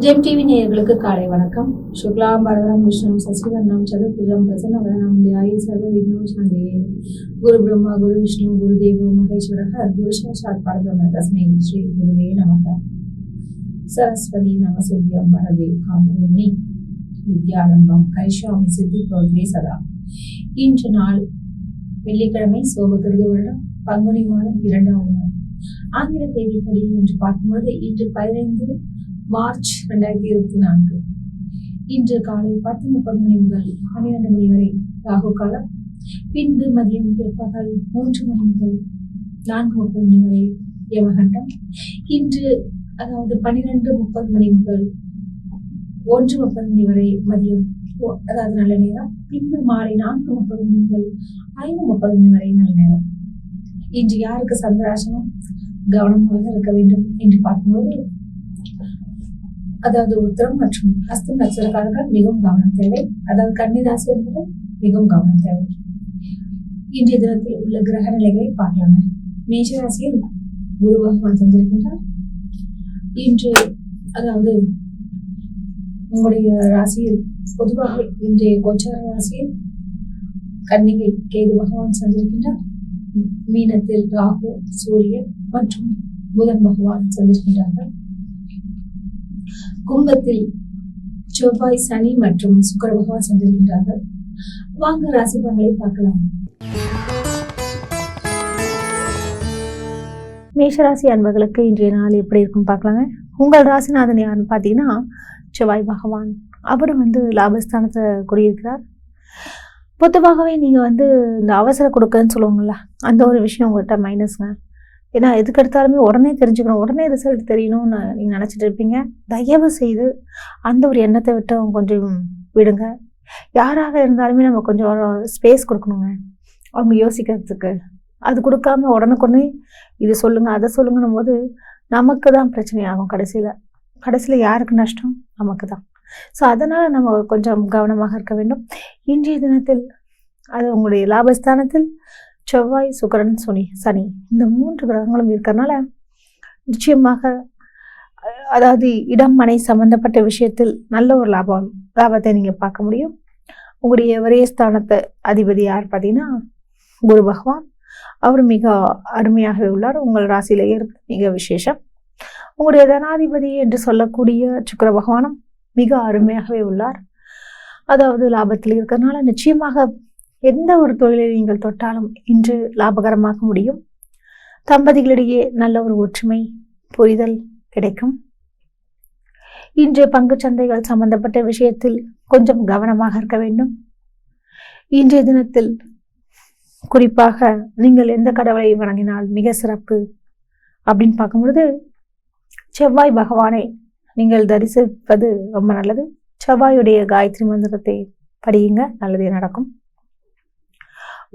GeM TV நேயர்களுக்கு காலை வணக்கம். சுக்லாம் பரதரம் விஷ்ணு சசிவர்ணம் சதுர்புஜம் பிரசன்னவதனம் தியாயி சர்வ விக்னம் சாந்தியே. குரு பிரம்மா குரு விஷ்ணு குரு தேவோ மகேஸ்வரः குரு சாட்சாத் பரபிரம்ம தஸ்மை ஸ்ரீ குருவே நமக. சரஸ்வதி நமசிவ்யம் வரதே காமரூபிணி வித்யாரம்பம் கரிஷ்யாமி சித்தித்வத்வே சதா. இன்று நாள் வெள்ளிக்கிழமை, சோபகிருது வருடம் பங்குனி மாதம் 2ஆம் நாள். ஆங்கில தேதிப்படி இன்று பார்க்கும்போது இன்று 15 மார்ச் 2024. இன்று காலை 10:30 மணி முதல் 12 மணி வரை ராகு காலம். பின்பு மதியம் பிற்பகல் 3 மணி முதல் 4:30 மணி வரை யமகண்டம். இன்று அதாவது 12:30 மணி முதல் 1:30 மணி வரை மதியம் அதாவது நல்ல நேரம். பின்பு மாலை 4:30 மணி முதல் 5:30 மணி வரை நல்ல நேரம். இன்று யாருக்கு சந்திராசனம் கவனமாக இருக்க வேண்டும் என்று பார்க்கும்போது, அதாவது உத்திரம் மற்றும் ஹஸ்தம் நட்சத்திரக்காரர்கள் மிகவும் கவனம் தேவை. அதாவது கன்னிராசி என்பது மிகவும் கவனம் தேவை. இன்றைய தினத்தில் உள்ள கிரக நிலைகளை பார்க்கலாங்க. மேஷராசியில் குரு பகவான் சந்திருக்கின்றார். இன்று அதாவது உங்களுடைய ராசியில் பொதுவாக இன்றைய கோச்சார ராசியில் கன்னிகை கேது பகவான் சந்திருக்கின்றார். மீனத்தில் ராகு, சூரியன் மற்றும் புதன் பகவான் சந்திருக்கின்றார்கள். கும்பத்தில் செவ்வாய், சனி மற்றும் சுக்கிர பகவான் சந்திருக்கின்றார்கள். வாங்க ராசி பலன்களை பார்க்கலாம். மேஷராசி அன்பர்களுக்கு இன்றைய நாள் எப்படி இருக்கும் பார்க்கலாங்க. உங்கள் ராசிநாதன் யாருன்னு பார்த்தீங்கன்னா செவ்வாய் பகவான். அவர் லாபஸ்தானத்தை குடியிருக்கிறார். பொதுவாகவே நீங்கள் இந்த அவசர கொடுக்குன்னு சொல்லுவாங்கள்ல, அந்த ஒரு விஷயம் உங்கள்கிட்ட மைனஸ்ங்க. ஏன்னா எதுக்கு எடுத்தாலுமே உடனே தெரிஞ்சுக்கணும், உடனே ரிசல்ட் தெரியணும்னு நீங்கள் நினச்சிட்டு இருப்பீங்க. தயவு செய்து அந்த ஒரு எண்ணத்தை விட்டு அவங்க கொஞ்சம் விடுங்க. யாராக இருந்தாலுமே நம்ம கொஞ்சம் ஸ்பேஸ் கொடுக்கணுங்க அவங்க யோசிக்கிறதுக்கு. அது கொடுக்காம உடனுக்குடனே இது சொல்லுங்கள் அதை சொல்லுங்கன்னும் போது நமக்கு தான் பிரச்சனையாகும். கடைசியில் யாருக்கு நஷ்டம்? நமக்கு தான். ஸோ அதனால் நம்ம கொஞ்சம் கவனமாக இருக்க வேண்டும். இன்றைய தினத்தில் அது உங்களுடைய லாபஸ்தானத்தில் செவ்வாய், சுக்கிரன், சனி இந்த 3 கிரகங்களும் இருக்கிறதுனால நிச்சயமாக அதாவது இடம் மனை சம்பந்தப்பட்ட விஷயத்தில் நல்ல ஒரு லாபத்தை நீங்கள் பார்க்க முடியும். உங்களுடைய விரயஸ்தானத்தை அதிபதி யார் பார்த்தீங்கன்னா குரு பகவான். அவர் மிக அருமையாகவே உள்ளார். உங்கள் ராசியிலேயே மிக விசேஷம். உங்களுடைய தனாதிபதி என்று சொல்லக்கூடிய சுக்கிர பகவானும் மிக அருமையாகவே உள்ளார். அதாவது லாபத்தில் இருக்கிறதுனால நிச்சயமாக எந்த ஒரு தொழிலை நீங்கள் தொட்டாலும் இன்று லாபகரமாக முடியும். தம்பதிகளிடையே நல்ல ஒரு ஒற்றுமை, புரிதல் கிடைக்கும். இன்று பங்கு சந்தைகள் சம்பந்தப்பட்ட விஷயத்தில் கொஞ்சம் கவனமாக இருக்க வேண்டும். இன்றைய தினத்தில் குறிப்பாக நீங்கள் எந்த கடவுளை வணங்கினால் மிக சிறப்பு அப்படின்னு பார்க்கும்பொழுது செவ்வாய் பகவானை நீங்கள் தரிசிப்பது ரொம்ப நல்லது. செவ்வாயுடைய காயத்ரி மந்திரத்தை படியுங்க, நல்லதே நடக்கும்.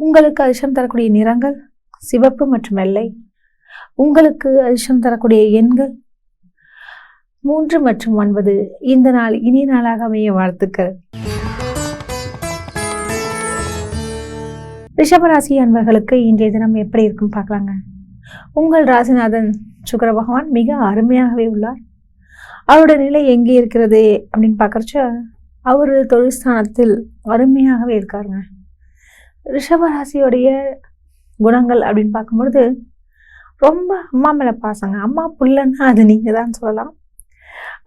உங்களுக்கு அதிர்ஷ்டம் தரக்கூடிய நிறங்கள் சிவப்பு மற்றும் வெள்ளை. உங்களுக்கு அதிர்ஷ்டம் தரக்கூடிய எண்கள் 3 மற்றும் 9. இந்த நாள் இனிய நாளாக அமைய வாழ்த்துக்கள். ரிஷபராசி அன்பர்களுக்கு இன்றைய தினம் எப்படி இருக்கும் பார்க்கலாங்க. உங்கள் ராசிநாதன் சுக்கிர பகவான் மிக அருமையாகவே உள்ளார். அவருடைய நிலை எங்கே இருக்கிறது அப்படின்னு பார்க்கறச்ச அவர் தொழில் ஸ்தானத்தில் அருமையாகவே இருக்காருங்க. ரிஷபராசியோடைய குணங்கள் அப்படின்னு பார்க்கும்பொழுது ரொம்ப அம்மா மேலே பாசங்க. அம்மா புள்ளன்னா அது நீங்கள் தான் சொல்லலாம்.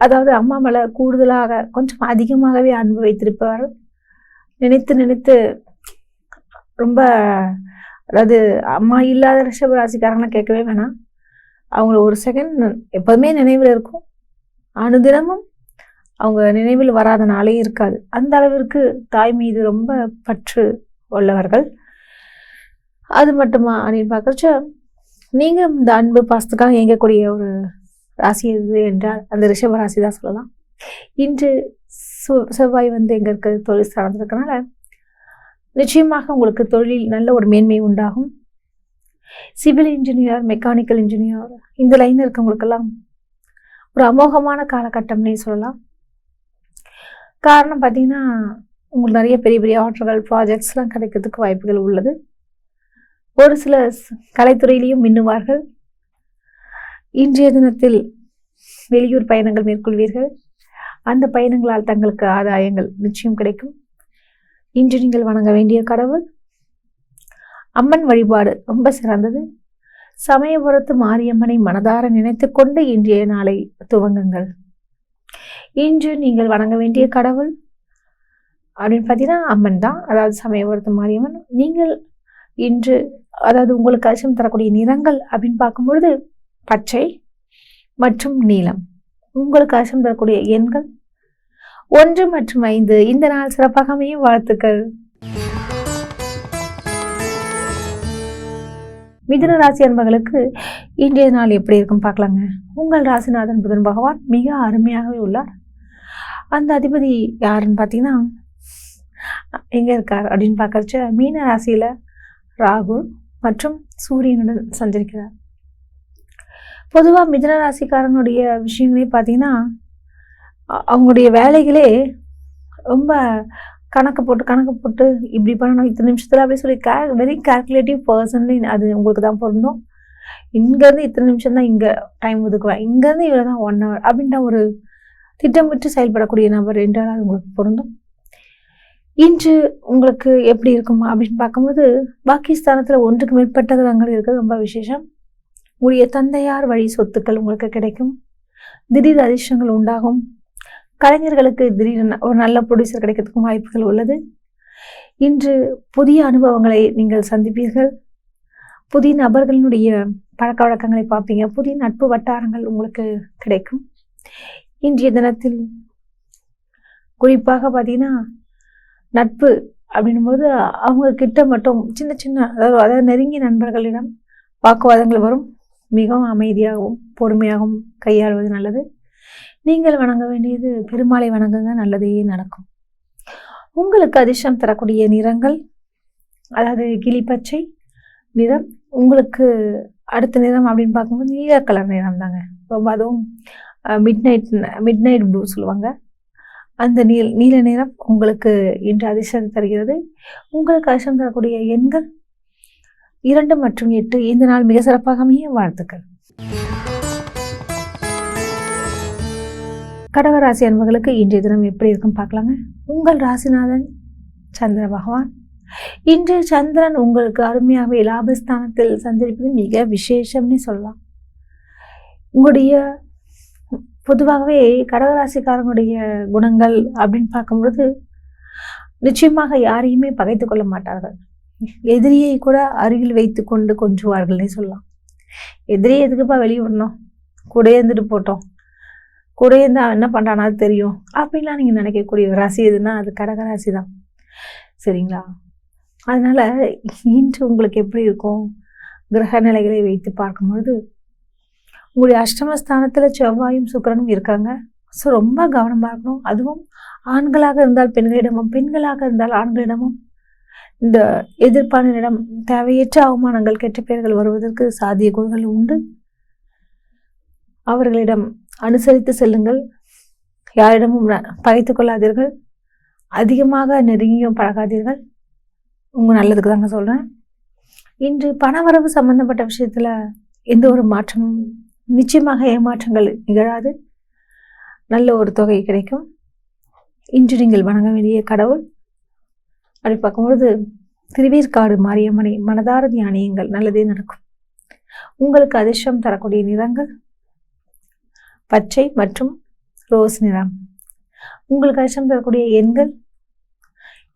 அதாவது அம்மா மேலே கூடுதலாக கொஞ்சம் அதிகமாகவே அன்பு வைத்திருப்பார். நினைத்து ரொம்ப, அதாவது அம்மா இல்லாத ரிஷபராசிக்காரங்களை கேட்கவே வேணாம். அவங்கள ஒரு செகண்ட் எப்போதுமே நினைவில் இருக்கும். அனுதினமும் அவங்க நினைவில் வராத நாளே இருக்காது. அந்த அளவிற்கு தாய் மீது ரொம்ப பற்று உள்ளவர்கள். அது மட்டுமா அப்படின்னு பார்க்கறச்ச நீங்கள் இந்த அன்பு பாசத்துக்காக இயங்கக்கூடிய ஒரு ராசி எது என்றால் அந்த ரிஷப ராசி தான் சொல்லலாம். இன்று செவ்வாய் எங்கே இருக்க தொழில் ஸ்தானத்தில் இருக்கனால நிச்சயமாக உங்களுக்கு தொழிலில் நல்ல ஒரு மேன்மை உண்டாகும். சிவில் இன்ஜினியர், மெக்கானிக்கல் இன்ஜினியர் இந்த லைனில் இருக்கவங்களுக்கெல்லாம் ஒரு அமோகமான காலகட்டம்னே சொல்லலாம். காரணம் பார்த்தீங்கன்னா உங்களுக்கு நிறைய பெரிய பெரிய ஆர்டர்கள், ப்ராஜெக்ட்ஸ்லாம் கிடைக்கிறதுக்கு வாய்ப்புகள் உள்ளது. ஒரு சில கலைத்துறையிலையும் மின்னுவார்கள். இன்றைய தினத்தில் வெளியூர் பயணங்கள் மேற்கொள்வீர்கள். அந்த பயணங்களால் தங்களுக்கு ஆதாயங்கள் நிச்சயம் கிடைக்கும். இன்று நீங்கள் வணங்க வேண்டிய கடவுள் அம்மன் வழிபாடு ரொம்ப சிறந்தது. சமயபுரத்து மாரியம்மனை மனதார நினைத்து கொண்டு இன்றைய நாளை துவங்குங்கள். இன்று நீங்கள் வணங்க வேண்டிய கடவுள் அப்படின்னு பார்த்தீங்கன்னா அம்மன் தான், அதாவது சமயபுரத்து மாரியம்மன். நீங்கள் இன்று அதாவது உங்களுக்கு அதிர்ஷ்டம் தரக்கூடிய நிறங்கள் அப்படின்னு பார்க்கும்பொழுது பச்சை மற்றும் நீலம். உங்களுக்கு அதிர்ஷ்டம் தரக்கூடிய எண்கள் 1 மற்றும் 5. இந்த நாள் சிறப்பாக அமையும். வாழ்த்துக்கள். மிதுன ராசி அன்பர்களுக்கு இன்றைய நாள் எப்படி இருக்கும் பார்க்கலாங்க. உங்கள் ராசிநாதன் புதன் பகவான் மிக அருமையாகவே உள்ளார். அந்த அதிபதி யாருன்னு பார்த்தீங்கன்னா எங்க இருக்கார் அப்படின்னு பார்க்கறச்ச மீன ராசியில ராகு மற்றும் சூரியனுடன் சஞ்சரிக்கிறார். பொதுவாக மிதுன ராசிக்காரனுடைய விஷயங்களே பார்த்தீங்கன்னா அவங்களுடைய வேலைகளே ரொம்ப கணக்கு போட்டு இப்படி பண்ணணும் இத்தனை நிமிஷத்தில் அப்படி சொல்லி வெரி கால்குலேட்டிவ் பர்சன்லி அது உங்களுக்கு தான் பொருந்தும். இங்கேருந்து இத்தனை நிமிஷம் தான் இங்கே டைம் ஒதுக்குவேன், இங்கேருந்து இவ்வளோ தான் 1 hour அப்படின்ற ஒரு திட்டமிட்டு செயல்படக்கூடிய நபர் என்றால் அது உங்களுக்கு பொருந்தும். இன்று உங்களுக்கு எப்படி இருக்கும் அப்படின்னு பார்க்கும்போது பாகிஸ்தானத்தில் 1க்கு மேற்பட்ட கிரகங்கள் இருக்கிறது ரொம்ப விசேஷம். உங்களுடைய தந்தையார் வழி சொத்துக்கள் உங்களுக்கு கிடைக்கும். திடீர் அதிர்ஷ்டங்கள் உண்டாகும். கலைஞர்களுக்கு திடீரென ஒரு நல்ல ப்ரொடியூசர் கிடைக்கிறதுக்கும் வாய்ப்புகள் உள்ளது. இன்று புதிய அனுபவங்களை நீங்கள் சந்திப்பீர்கள். புதிய நபர்களினுடைய பழக்க வழக்கங்களை பார்ப்பீங்க. புதிய நட்பு வட்டாரங்கள் உங்களுக்கு கிடைக்கும். இன்றைய தினத்தில் குறிப்பாக பார்த்தீங்கன்னா நட்பு அப்படின்னும் போது அவங்க கிட்ட மட்டும் சின்ன அதாவது நெருங்கிய நண்பர்களிடம் வாக்குவாதங்கள் வரும். மிகவும் அமைதியாகவும் பொறுமையாகவும் கையாள்வது நல்லது. நீங்கள் வணங்க வேண்டியது பெருமாளை வணங்குங்க, நல்லதே நடக்கும். உங்களுக்கு அதிர்ஷ்டம் தரக்கூடிய நிறங்கள் அதாவது கிளிப்பச்சை நிறம். உங்களுக்கு அடுத்த நிறம் அப்படின்னு பார்க்கும்போது நீல கலர் நிறம் தாங்க. ரொம்ப அதுவும் மிட் நைட் ப்ளூ சொல்லுவாங்க. அந்த நீல நிறம் உங்களுக்கு இன்று அதிர்ஷ்டம் தருகிறது. உங்களுக்கு அதிர்ஷ்டம் தரக்கூடிய எண்கள் 2 மற்றும் 8. இந்த நாள் மிக சிறப்பாக அமைய வாழ்த்துக்கள். கடகராசி அன்பர்களுக்கு இன்றைய தினம் எப்படி இருக்கும் பார்க்கலாங்க. உங்கள் ராசிநாதன் சந்திர பகவான். இன்று சந்திரன் உங்களுக்கு அருமையாகவே லாபஸ்தானத்தில் சஞ்சரிப்பது மிக விசேஷம்னு சொல்லலாம். உங்களுடைய பொதுவாகவே கடகராசிக்காரங்களுடைய குணங்கள் அப்படின்னு பார்க்கும்பொழுது நிச்சயமாக யாரையுமே பகைத்து கொள்ள மாட்டார்கள். எதிரியை கூட அருகில் வைத்து கொண்டு கொஞ்சுவார்கள்னே சொல்லலாம். எதிரியை எதுக்குப்பா வெளியே விடணும், கூட இருந்துட்டு போட்டோம், கூட இருந்தா என்ன பண்றானா தெரியும் அப்படின்லாம் நீங்க நினைக்கக்கூடிய ராசி எதுனா அது கடகராசி தான். சரிங்களா? அதனால இன்று உங்களுக்கு எப்படி இருக்கும் கிரக நிலைகளை வைத்து பார்க்கும்பொழுது உங்களுடைய அஷ்டமஸ்தானத்துல செவ்வாயும் சுக்கிரனும் இருக்காங்க. ஸோ ரொம்ப கவனமா இருக்கணும். அதுவும் ஆண்களாக இருந்தால் பெண்களிடமும் பெண்களாக இருந்தால் ஆண்களிடமும் இந்த எதிர்ப்பாளரிடம் தேவையற்ற அவமானங்கள் கெட்ட பெயர்கள் வருவதற்கு சாத்தியக்கூறுகள் உண்டு. அவர்களிடம் அனுசரித்து செல்லுங்கள். யாரிடமும் பகைத்து கொள்ளாதீர்கள். அதிகமாக நெருங்கியும் பழகாதீர்கள். உங்கள் நல்லதுக்கு தாங்க சொல்கிறேன். இன்று பணவரவு சம்பந்தப்பட்ட விஷயத்தில் எந்த ஒரு மாற்றமும் நிச்சயமாக ஏமாற்றங்கள் நிகழாது. நல்ல ஒரு தொகை கிடைக்கும். இன்று நீங்கள் வணங்க வேண்டிய கடவுள் அப்படி பார்க்கும்பொழுது திருவேற்காடு மாரியம்மனை மனதார தியானியுங்கள், நல்லதே நடக்கும். உங்களுக்கு அதிர்ஷ்டம் தரக்கூடிய நிறங்கள் பச்சை மற்றும் ரோஸ் நிறம். உங்களுக்கு அதிர்ஷ்டம் தரக்கூடிய எண்கள்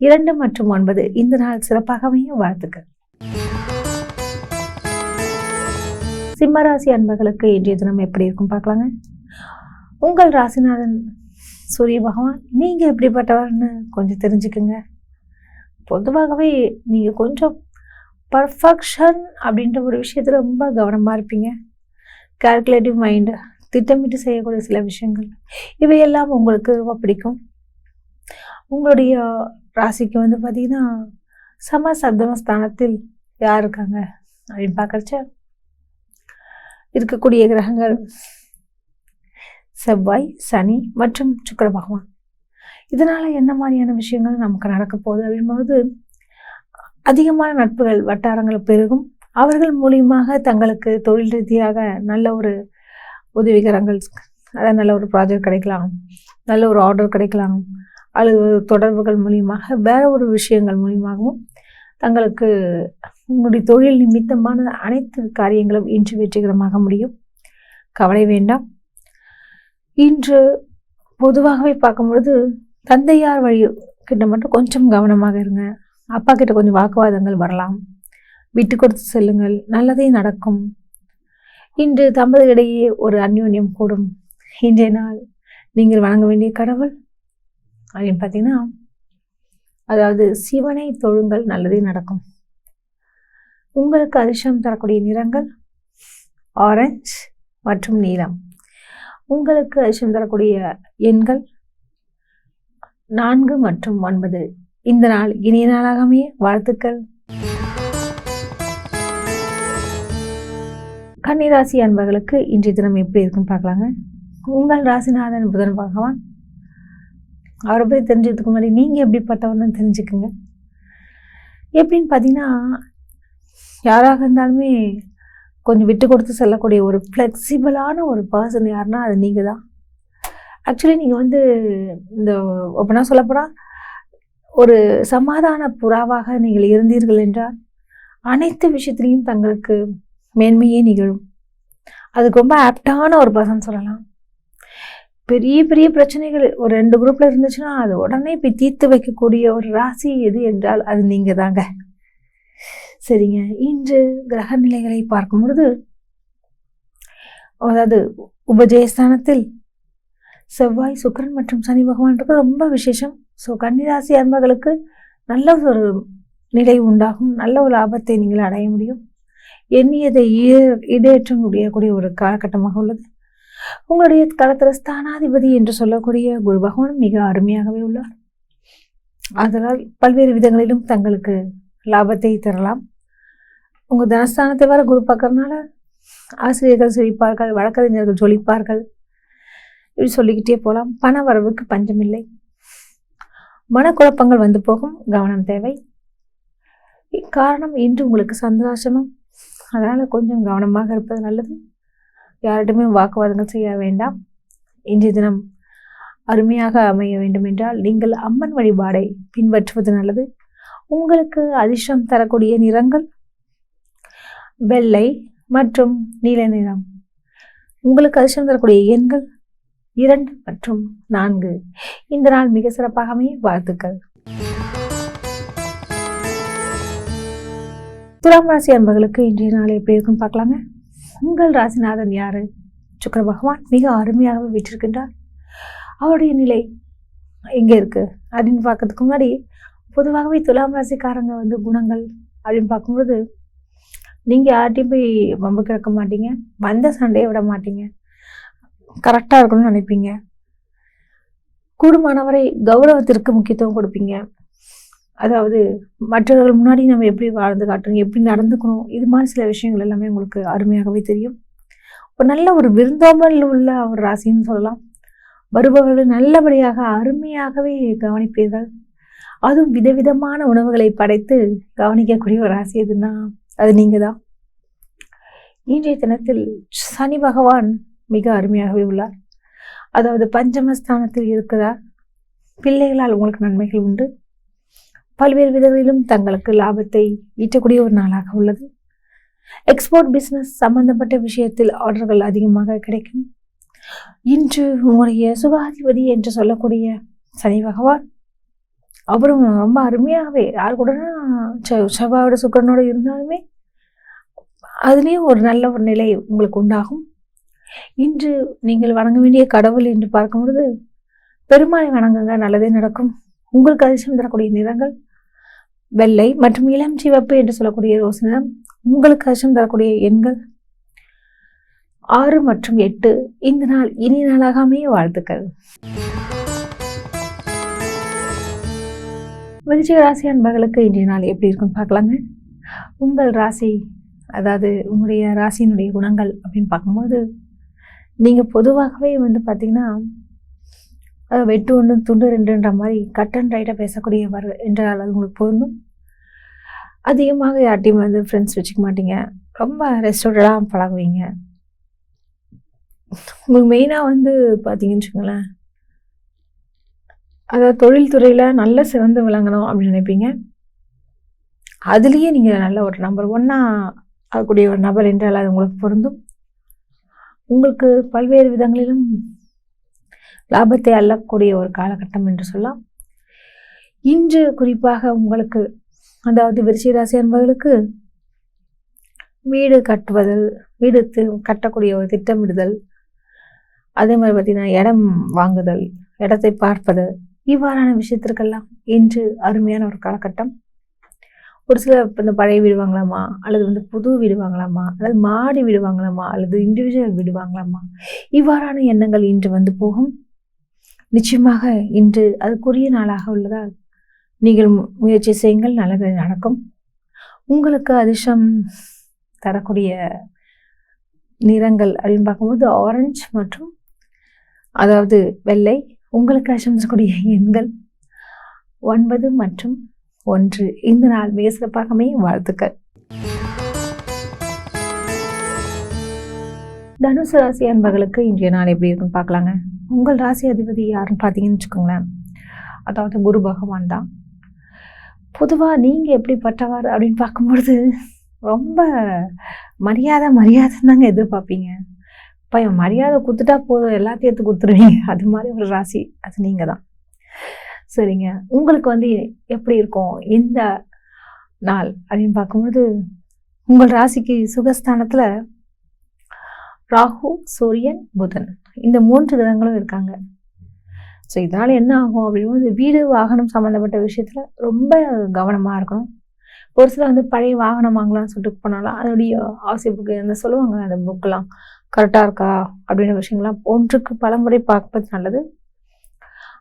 2 மற்றும் 9. இந்த நாள் சிறப்பாக அமைய வாழ்த்துக்கள். சிம்மராசி அன்பர்களுக்கு இன்றைய தினம் எப்படி இருக்கும் பார்க்கலாங்க. உங்கள் ராசிநாதன் சூரிய பகவான் நீங்க எப்படிப்பட்டவர்னு கொஞ்சம் தெரிஞ்சுக்குங்க. பொதுவாகவே நீங்க கொஞ்சம் பர்ஃபெக்ஷன் அப்படின்ற ஒரு விஷயத்துல ரொம்ப கவனமா இருப்பீங்க. கால்குலேட்டிவ் மைண்டு, திட்டமிட்டு செய்யக்கூடிய சில விஷயங்கள் இவையெல்லாம் உங்களுக்கு ரொம்ப பிடிக்கும். உங்களுடைய ராசிக்கு வந்து பார்த்தீங்கன்னா சப்தமஸ்தானத்தில் யார் இருக்காங்க அப்படின்னு பார்க்கறச்ச இருக்கக்கூடிய கிரகங்கள் செவ்வாய், சனி மற்றும் சுக்கிர பகவான். இதனால என்ன மாதிரியான விஷயங்கள் நமக்கு நடக்க போகுது அப்படின்போது அதிகமான நட்புகள் வட்டாரங்கள் பெருகும். அவர்கள் மூலியமாக தங்களுக்கு தொழில் ரீதியாக நல்ல ஒரு உதவிகரங்கள் அதாவது நல்ல ஒரு ப்ராஜெக்ட் கிடைக்கலாம், நல்ல ஒரு ஆர்டர் கிடைக்கலாம், அல்லது ஒரு தொடர்புகள் மூலியமாக வேற ஒரு விஷயங்கள் மூலியமாகவும் தங்களுக்கு உங்களுடைய தொழில் நிமித்தமான அனைத்து காரியங்களும் இன்று வெற்றிகரமாக முடியும். கவலை வேண்டாம். இன்று பொதுவாகவே பார்க்கும்பொழுது தந்தையார் வழி கிட்ட மட்டும் கொஞ்சம் கவனமாக இருங்க. அப்பா கிட்ட கொஞ்சம் வாக்குவாதங்கள் வரலாம். விட்டு கொடுத்து செல்லுங்கள், நல்லதே நடக்கும். இன்று தம்பதிகளிடையே ஒரு அந்யோன்யம் கூடும். இன்றைய நாள் நீங்கள் வணங்க வேண்டிய கடவுள் அப்படின்னு பார்த்தீங்கன்னா, அதாவது சிவனை தொழுங்கள், நல்லதே நடக்கும். உங்களுக்கு அதிர்ஷ்டம் தரக்கூடிய நிறங்கள் ஆரஞ்சு மற்றும் நீலம். உங்களுக்கு அதிர்ஷ்டம் தரக்கூடிய எண்கள் 4 மற்றும் 9. இந்த நாள் இனிய நாளாக அமைய வாழ்த்துக்கள். கன்னிராசி அன்பர்களுக்கு இன்றைய தினம் எப்படி இருக்குன்னு பார்க்கலாங்க. உங்கள் ராசிநாதன் புதன் பகவான், அவரை பற்றி தெரிஞ்சதுக்கு முன்னாடி நீங்கள் எப்படிப்பட்டவர்னு தெரிஞ்சுக்குங்க. எப்படின்னு பார்த்தீங்கன்னா, யாராக இருந்தாலுமே கொஞ்சம் விட்டு கொடுத்து செல்லக்கூடிய ஒரு ஃப்ளெக்சிபிளான ஒரு பர்சன் யாருன்னா அது நீங்கள் தான். ஆக்சுவலி நீங்கள் இந்த ஒப்பனா சொல்லப்போனால் ஒரு சமாதான புறாவாக நீங்கள் இருந்தீர்கள் என்றால் அனைத்து விஷயத்திலையும் தங்களுக்கு மேன்மையே நிகழும். அதுக்கு ரொம்ப ஆப்டான ஒரு பர்சன் சொல்லலாம். பெரிய பெரிய பிரச்சனைகள் ஒரு 2 குரூப்பில் இருந்துச்சுன்னா அது உடனே போய் தீர்த்து வைக்கக்கூடிய ஒரு ராசி எது என்றால் அது நீங்கள் தாங்க. சரிங்க, இன்று கிரக நிலைகளை பார்க்கும் பொழுது, அதாவது உபஜயஸ்தானத்தில் செவ்வாய், சுக்கிரன் மற்றும் சனி பகவானுக்கு ரொம்ப விசேஷம். ஸோ கன்னிராசி அன்பர்களுக்கு நல்ல ஒரு நிலை உண்டாகும், நல்ல ஒரு லாபத்தை நீங்கள் அடைய முடியும். எண்ணியதை ஈடேற்ற முடியக்கூடிய ஒரு காலகட்டமாக உள்ளது. உங்களுடைய களத்திர ஸ்தானாதிபதி என்று சொல்லக்கூடிய குரு பகவான் மிக அருமையாகவே உள்ளார். அதனால் பல்வேறு விதங்களிலும் தங்களுக்கு லாபத்தை தரலாம். உங்கள் தனஸ்தானத்தை வர குரு பார்க்கறதுனால ஆசிரியர்கள் சிரிப்பார்கள், வழக்கறிஞர்கள் ஜொலிப்பார்கள், இப்படி சொல்லிக்கிட்டே போகலாம். பண வரவுக்கு பஞ்சமில்லை. மனக்குழப்பங்கள் வந்து போகும், கவனம் தேவை. காரணம் இன்று உங்களுக்கு சந்திராசிரமம், அதனால் கொஞ்சம் கவனமாக இருப்பது நல்லது. யாரிடமே வாக்குவாதங்கள் செய்ய வேண்டாம். இன்றைய தினம் அருமையாக அமைய வேண்டும் என்றால் நீங்கள் அம்மன் வழிபாடை பின்பற்றுவது நல்லது. உங்களுக்கு அதிர்ஷ்டம் தரக்கூடிய நிறங்கள் வெள்ளை மற்றும் நீல நிறம். உங்களுக்கு அதிர்ஷ்டம் தரக்கூடிய எண்கள் 2 மற்றும் 4. இந்த நாள் மிக சிறப்பாக அமைய வாழ்த்துக்கள். துலாம் ராசி அன்பர்களுக்கு இன்றைய நாள் எப்படி இருக்குன்னு பார்க்கலாங்க. உங்கள் ராசிநாதன் யாரு? சுக்கிர பகவான் மிக அருமையாகவே வீற்றிருக்கின்றார். அவருடைய நிலை எங்கே இருக்கு அப்படின்னு பார்க்கறதுக்கு முன்னாடி, பொதுவாகவே துலாம் ராசிக்காரங்க குணங்கள் அப்படின்னு பார்க்கும்போது, நீங்கள் யார்ட்டையும் போய் வம்பு கிடக்க மாட்டீங்க, வந்த சண்டையை விட மாட்டீங்க, கரெக்டாக இருக்கணும்னு நினைப்பீங்க. கூடுமானவரை கௌரவத்திற்கு முக்கியத்துவம் கொடுப்பீங்க. அதாவது மற்றவர்கள் முன்னாடி நம்ம எப்படி வாழ்ந்து காட்டணும், எப்படி நடந்துக்கணும், இது மாதிரி சில விஷயங்கள் எல்லாமே உங்களுக்கு அருமையாகவே தெரியும். இப்போ நல்ல ஒரு விருந்தோம்பல் உள்ள ஒரு ராசின்னு சொல்லலாம். வருபவர்கள் நல்லபடியாக அருமையாகவே கவனிப்பீர்கள். அதுவும் விதவிதமான உணவுகளை படைத்து கவனிக்கக்கூடிய ஒரு ராசி எதுன்னா அது நீங்கள் தான். இன்றைய தினத்தில் சனி பகவான் மிக அருமையாகவே உள்ளார். அதாவது பஞ்சமஸ்தானத்தில் இருக்கிறார். பிள்ளைகளால் உங்களுக்கு நன்மைகள் உண்டு. பல்வேறு விதங்களிலும் தங்களுக்கு லாபத்தை ஈட்டக்கூடிய ஒரு நாளாக உள்ளது. எக்ஸ்போர்ட் பிஸ்னஸ் சம்பந்தப்பட்ட விஷயத்தில் ஆர்டர்கள் அதிகமாக கிடைக்கும். இன்று உங்களுடைய சுகாதிபதி என்று சொல்லக்கூடிய சனி பகவான், அவரும் ரொம்ப அருமையாகவே யார் கூட செவ்வாயோட சுக்கிரனோட இருந்தாலுமே அதுலேயும் ஒரு நல்ல ஒரு நிலை உங்களுக்கு உண்டாகும். இன்று நீங்கள் வணங்க வேண்டிய கடவுள் என்று பார்க்கும் பொழுது பெருமாளை வணங்குங்க, நல்லதே நடக்கும். உங்களுக்கு அதிர்ஷ்டம் தரக்கூடிய நிறங்கள் வெள்ளை மற்றும் இளம் சிவப்பு என்று சொல்லக்கூடிய ரோஸ் நிறம். உங்களுக்கு அதிர்ஷ்டம் தரக்கூடிய எண்கள் 6 மற்றும் 8. இந்த நாள் இனிய நாளாக அமைய வாழ்த்துக்கள். விருச்சிக ராசி அன்பர்களுக்கு இன்றைய நாள் எப்படி இருக்குன்னு பார்க்கலாங்க. உங்கள் ராசி, அதாவது உங்களுடைய ராசியினுடைய குணங்கள் அப்படின்னு பார்க்கும்போது, நீங்கள் பொதுவாகவே பார்த்தீங்கன்னா வெட்டு 1 துண்டு 2ன்ற மாதிரி கட் அண்ட் ரைட்டாக பேசக்கூடியவர் என்றால் அது உங்களுக்கு பொருந்தும். அதிகமாக யார்ட்டையும் ஃப்ரெண்ட்ஸ் வச்சுக்க மாட்டீங்க, ரொம்ப ரெஸ்டோரடாக பழகுவீங்க. உங்களுக்கு மெயினாக வந்து பார்த்தீங்கன்னு வச்சுக்கோங்களேன், அதாவது தொழில்துறையில் நல்ல சிறந்து விளங்கணும் அப்படின்னு நினைப்பீங்க. அதுலேயே நீங்கள் நல்ல ஒரு நம்பர் ஒன்னாக ஆகக்கூடிய ஒரு நபர் என்றால் அது உங்களுக்கு பொருந்தும். உங்களுக்கு பல்வேறு விதங்களிலும் லாபத்தை அள்ளக்கூடிய ஒரு காலகட்டம் என்று சொல்லலாம். இன்று குறிப்பாக உங்களுக்கு, அதாவது விருச்சிக ராசி அன்பர்களுக்கு வீடு கட்டுவதல், வீடு கட்டக்கூடிய ஒரு திட்டமிடுதல், அதே மாதிரி பார்த்தீங்கன்னா இடம் வாங்குதல், இடத்தை பார்ப்பது, இவ்வாறான விஷயத்திற்கெல்லாம் இன்று அருமையான ஒரு காலகட்டம். ஒரு சில இந்த பழைய வீடு வாங்கலாமா, அல்லது வந்து புது வீடு வாங்கலாமா, அல்லது மாடி வீடு வாங்கலாமா, அல்லது இண்டிவிஜுவல் வீடு வாங்கலாமா, இவ்வாறான எண்ணங்கள் இன்று வந்து போகும். நிச்சயமாக இன்று அதுக்குரிய நாளாக உள்ளதால் நீங்கள் முயற்சி செய்யுங்கள், நல்லது நடக்கும். உங்களுக்கு அதிர்ஷ்டம் தரக்கூடிய நிறங்கள் அப்படின்னு பார்க்கும்போது ஆரஞ்சு மற்றும் அதாவது வெள்ளை. உங்களுக்கு அதிர்ஷ்டம் தரக்கூடிய எண்கள் 9 மற்றும் 1. இந்த நாள் மிக சிறப்பாக அமைய வாழ்த்துக்கள். தனுசு ராசி அன்பர்களுக்கு இன்றைய நாள் எப்படி இருக்குன்னு பார்க்கலாங்க. உங்கள் ராசி அதிபதி யாருன்னு பார்த்தீங்கன்னு வச்சுக்கோங்களேன், அதாவது குரு பகவான் தான். பொதுவாக நீங்கள் எப்படிப்பட்டவர் அப்படின்னு பார்க்கும்பொழுது ரொம்ப மரியாதைன்னு தாங்க எதிர்பார்ப்பீங்க. பையன் மரியாதை கொடுத்துட்டா போதும், எல்லாத்தையும் எடுத்து கொடுத்துருவீங்க. அது மாதிரி ஒரு ராசி அது நீங்கள் தான். சரிங்க, உங்களுக்கு வந்து எப்படி இருக்கும் இந்த நாள் அப்படின்னு பார்க்கும்பொழுது, உங்கள் ராசிக்கு சுகஸ்தானத்தில் ராகு, சூரியன், புதன் இந்த 3 கிரகங்களும் இருக்காங்க. ஸோ இதனால் என்ன ஆகும் அப்படிங்கும்போது, வீடு வாகனம் சம்மந்தப்பட்ட விஷயத்தில் ரொம்ப கவனமாக இருக்கணும். ஒரு சில வந்து பழைய வாகனம் வாங்கலாம்னு சொல்லிட்டு போனாலும் அதனுடைய ஆசைப்புக்கு அந்த சொல்லுவாங்க, அந்த புக்கெலாம் கரெக்டாக இருக்கா அப்படின்ற விஷயங்கள்லாம் ஒன்றுக்கு பலமுறை பார்ப்பது நல்லது.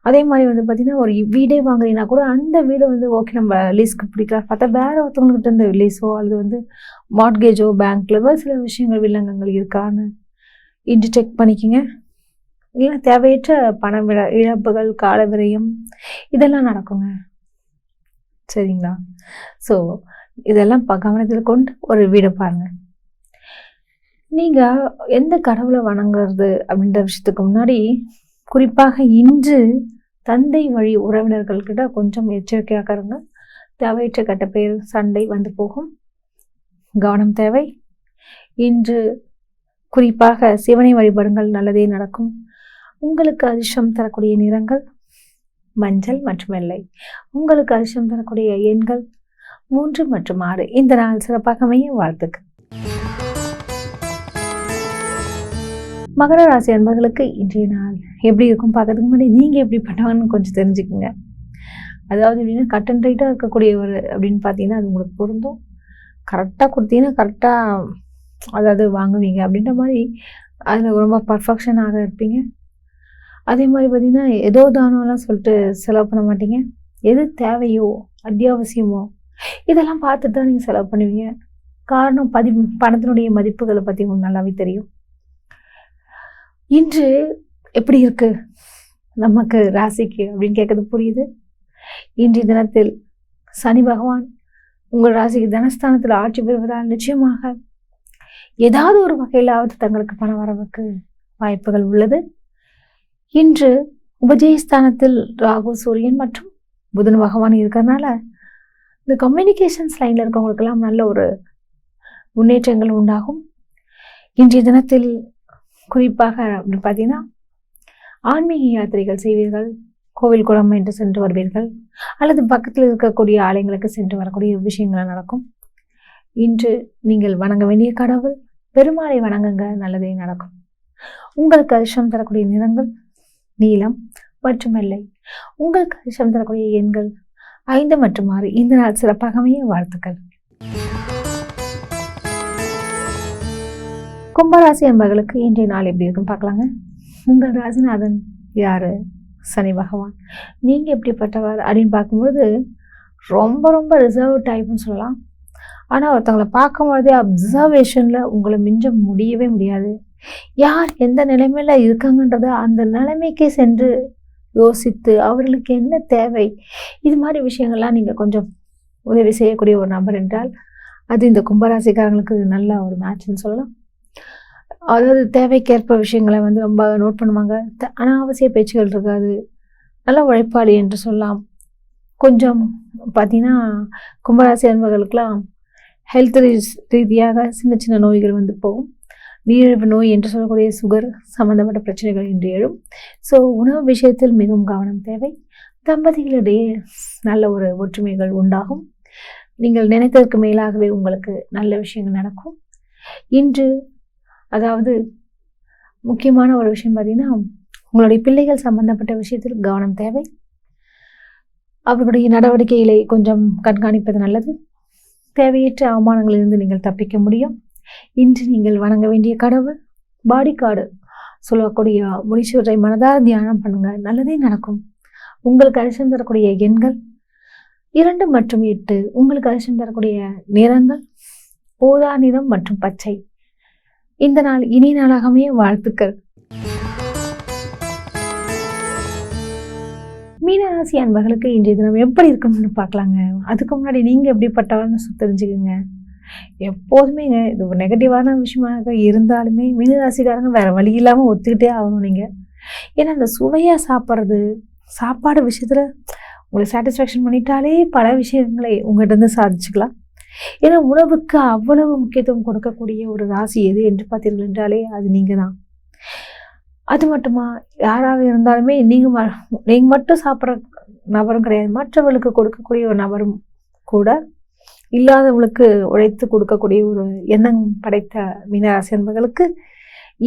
அதே மாதிரி வந்து பார்த்திங்கன்னா, ஒரு வீடே வாங்குறீங்கன்னா கூட அந்த வீடு வந்து ஓகே நம்ம லீஸ்க்கு பிடிக்கலாம் பார்த்தா வேறு ஒருத்தவங்ககிட்ட இந்த லீஸோ அல்லது வந்து மார்ட்கேஜோ பேங்க்ல சில விஷயங்கள் வில்லங்கங்கள் இருக்கான்னு இன்று செக் பண்ணிக்கோங்க. இல்லை தேவையற்ற பண இழப்புகள், கால விரயம் இதெல்லாம் நடக்குங்க. சரிங்களா? ஸோ இதெல்லாம் கவனத்தில் கொண்டு ஒரு வீடை பாருங்கள். நீங்கள் எந்த கடவுளை வணங்குறது அப்படின்ற விஷயத்துக்கு முன்னாடி குறிப்பாக இன்று தந்தை வழி உறவினர்கள்கிட்ட கொஞ்சம் எச்சரிக்கையாக இருங்க. தேவையற்ற கெட்ட பேர், சண்டை வந்து போகும், கவனம் தேவை. இன்று குறிப்பாக சிவனை வழிபடுங்கள், நல்லதே நடக்கும். உங்களுக்கு அதிர்ஷ்டம் தரக்கூடிய நிறங்கள் மஞ்சள் மற்றும் வெள்ளை. உங்களுக்கு அதிர்ஷ்டம் தரக்கூடிய எண்கள் 3 மற்றும் 6. இந்த நாள் சிறப்பாக அமைய வாழ்த்துக்கள். மகர ராசி அன்பர்களுக்கு இன்றைய நாள் எப்படி இருக்கும் பார்க்கறதுக்கு முன்னாடி நீங்கள் எப்படி பண்ணவாங்கன்னு கொஞ்சம் தெரிஞ்சுக்குங்க. அதாவது எப்படின்னா, கட் அண்ட் ரைட்டாக இருக்கக்கூடியவர் அப்படின்னு பார்த்தீங்கன்னா அது உங்களுக்கு பொருந்தும். கரெக்டாக கொடுத்தீங்கன்னா கரெக்டாக அதாவது வாங்குவீங்க அப்படின்ற மாதிரி அதில் ரொம்ப பர்ஃபெக்ஷனாக இருப்பீங்க. அதே மாதிரி பார்த்திங்கன்னா, ஏதோ தானம்லாம் சொல்லிட்டு செலவு பண்ண மாட்டீங்க. எது தேவையோ அத்தியாவசியமோ இதெல்லாம் பார்த்துட்டு தான் நீங்கள் செலவு பண்ணுவீங்க. காரணம் பணத்தினுடைய மதிப்புகளை பற்றி உங்களுக்கு நல்லாவே தெரியும். இன்று எப்படி இருக்கு நமக்கு ராசிக்கு அப்படின்னு கேட்கறது புரியுது. இன்றைய தினத்தில் சனி பகவான் உங்கள் ராசிக்கு தனஸ்தானத்தில் ஆட்சி பெறுவதால் நிச்சயமாக ஏதாவது ஒரு வகையிலாவது தங்களுக்கு பண வரவுக்கு வாய்ப்புகள் உள்ளது. இன்று உபஜயஸ்தானத்தில் ராகு, சூரியன் மற்றும் புதன் பகவான் இருக்கிறதுனால இந்த கம்யூனிகேஷன்ஸ் லைனில் இருக்கவங்களுக்கெல்லாம் நல்ல ஒரு முன்னேற்றங்கள் உண்டாகும். இன்றைய தினத்தில் குறிப்பாக அப்படின்னு பார்த்தீங்கன்னா, ஆன்மீக யாத்திரைகள் செய்வீர்கள், கோவில் குளம் என்று சென்று வருவீர்கள், அல்லது பக்கத்தில் இருக்கக்கூடிய ஆலயங்களுக்கு சென்று வரக்கூடிய விஷயங்கள் நடக்கும். இன்று நீங்கள் வணங்க வேண்டிய கடவுள் பெருமாளை வணங்குங்க, நல்லதே நடக்கும். உங்களுக்கு அதிர்ஷ்டம் தரக்கூடிய நிறங்கள் நீலம் மற்றும் வெள்ளை. உங்களுக்கு அதிர்ஷ்டம் தரக்கூடிய எண்கள் 5 மற்றும் 6. இந்த நாள் சிறப்பாக அமைய வாழ்த்துக்கள். கும்பராசி அன்பர்களுக்கு இன்றைய நாள் எப்படி இருக்குன்னு பார்க்கலாங்க. உங்கள் ராசிநாதன் யாரு? சனி பகவான். நீங்கள் எப்படிப்பட்டவர் அப்படின்னு பார்க்கும்போது ரொம்ப ரொம்ப ரிசர்வ் டைப்னு சொல்லலாம். ஆனால் ஒருத்தவங்களை பார்க்கும்போதே அப்சர்வேஷனில் உங்களை மிஞ்ச முடியவே முடியாது. யார் எந்த நிலைமையில் இருக்காங்கன்றத அந்த நிலைமைக்கே சென்று யோசித்து அவர்களுக்கு என்ன தேவை, இது மாதிரி விஷயங்கள்லாம் நீங்கள் கொஞ்சம் உதவி செய்யக்கூடிய ஒரு நபர் என்றால் அது இந்த கும்பராசிக்காரங்களுக்கு நல்ல ஒரு மேட்ச்னு சொல்லலாம். அதாவது தேவைக்கேற்ப விஷயங்களை வந்து ரொம்ப நோட் பண்ணுவாங்க. அனாவசிய பேச்சுகள் இருக்காது. நல்ல உழைப்பாளி என்று சொல்லலாம். கொஞ்சம் பார்த்தீங்கன்னா கும்பராசி அன்பர்களுக்கெல்லாம் ஹெல்த் ரீதியாக சின்ன சின்ன நோய்கள் வந்து போகும். நீரிழிவு நோய் என்று சொல்லக்கூடிய சுகர் சம்பந்தப்பட்ட பிரச்சனைகள் இன்று எழும். ஸோ உணவு விஷயத்தில் மிகவும் கவனம் தேவை. தம்பதிகளிடையே நல்ல ஒரு ஒற்றுமைகள் உண்டாகும். நீங்கள் நினைத்ததற்கு மேலாகவே உங்களுக்கு நல்ல விஷயங்கள் நடக்கும். இன்று அதாவது முக்கியமான ஒரு விஷயம் பார்த்தீங்கன்னா, உங்களுடைய பிள்ளைகள் சம்பந்தப்பட்ட விஷயத்தில் கவனம் தேவை. அவர்களுடைய நடவடிக்கைகளை கொஞ்சம் கண்காணிப்பது நல்லது. தேவையற்ற அவமானங்களிலிருந்து நீங்கள் தப்பிக்க முடியும். இன்று நீங்கள் வணங்க வேண்டிய கடவுள் பாடிகார்டு சொல்லக்கூடிய முனீஸ்வரரை மனதார தியானம் பண்ணுங்க, நல்லதே நடக்கும். உங்களுக்கு அதிர்ஷ்டம் தரக்கூடிய எண்கள் 2 மற்றும் 8. உங்களுக்கு அதிர்ஷ்டம் தரக்கூடிய நிறங்கள் ஊதா நிறம் மற்றும் பச்சை. இந்த நாள் இனிய நாளாக அமைய வாழ்த்துக்கள். மீனராசி அன்பர்களுக்கு இன்றைய தினம் எப்படி இருக்கும்னு பார்க்கலாங்க. அதுக்கு முன்னாடி நீங்கள் எப்படிப்பட்டவன்னு தெரிஞ்சுக்கோங்க. எப்போதுமேங்க இது ஒரு நெகட்டிவான விஷயமாக இருந்தாலுமே மீனராசிக்காரங்க வேற வழி இல்லாமல் ஒத்துக்கிட்டே ஆகணும் நீங்கள். ஏன்னா இந்த சுவையாக சாப்பிட்றது, சாப்பாடு விஷயத்தில் உங்களை சாட்டிஸ்ஃபேக்ஷன் பண்ணிட்டாலே பல விஷயங்களை உங்கள்கிட்ட இருந்து சாதிச்சுக்கலாம். ஏன்னா உணவுக்கு அவ்வளவு முக்கியத்துவம் கொடுக்கக்கூடிய ஒரு ராசி எது என்று பார்த்தீர்கள் என்றாலே அது நீங்கள் தான். அது மட்டுமா, யாராக இருந்தாலுமே நீங்கள் மட்டும் சாப்பிட்ற நபரும் கிடையாது, மற்றவர்களுக்கு கொடுக்கக்கூடிய ஒரு நபரும் கூட. இல்லாதவங்களுக்கு உழைத்து கொடுக்கக்கூடிய ஒரு எண்ணம் படைத்த மீனராசி என்பவர்களுக்கு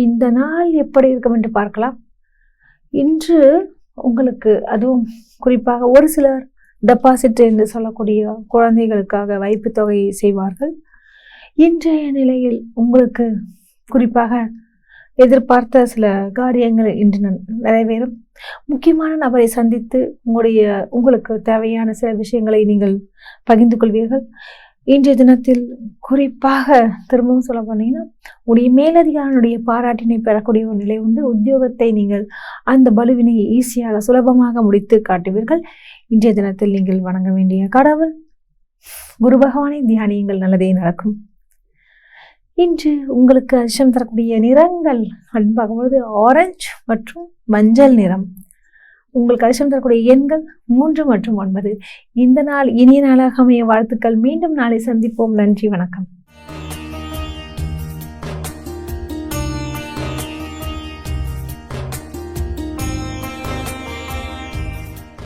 இந்த நாள் எப்படி இருக்கும் என்று பார்க்கலாம். இன்று உங்களுக்கு அதுவும் குறிப்பாக ஒரு சிலர் டெபாசிட் என்று சொல்லக்கூடிய குழந்தைகளுக்காக வைப்பு தொகையை செய்வார்கள். இன்றைய நிலையில் உங்களுக்கு குறிப்பாக எதிர்பார்த்த சில காரியங்கள் இன்று நிறைவேறும். முக்கியமான நபரை சந்தித்து உங்களுக்கு தேவையான சில விஷயங்களை நீங்கள் பகிர்ந்து கொள்வீர்கள். இன்றைய தினத்தில் குறிப்பாக திரும்பவும் சொல்ல போனீங்கன்னா, உடைய மேலதிகாரியுடைய பாராட்டினை பெறக்கூடிய ஒரு நிலை உண்டு. உத்தியோகத்தை நீங்கள் அந்த பலுவினை ஈஸியாக சுலபமாக முடித்து காட்டுவீர்கள். இன்றைய தினத்தில் நீங்கள் வணங்க வேண்டிய கடவுள் குரு பகவானை தியானியுங்கள், நல்லதே நடக்கும். இன்று உங்களுக்கு அதிர்ஷ்டம் தரக்கூடிய நிறங்கள் அப்படின்னு பார்க்கும்போது ஆரஞ்சு மற்றும் மஞ்சள் நிறம். உங்களுக்கு அதிர்ஷ்டம் தரக்கூடிய எண்கள் 3 மற்றும் 9. இந்த நாள் இனிய நாளாக அமைய வாழ்த்துக்கள். மீண்டும் நாளை சந்திப்போம். நன்றி, வணக்கம்.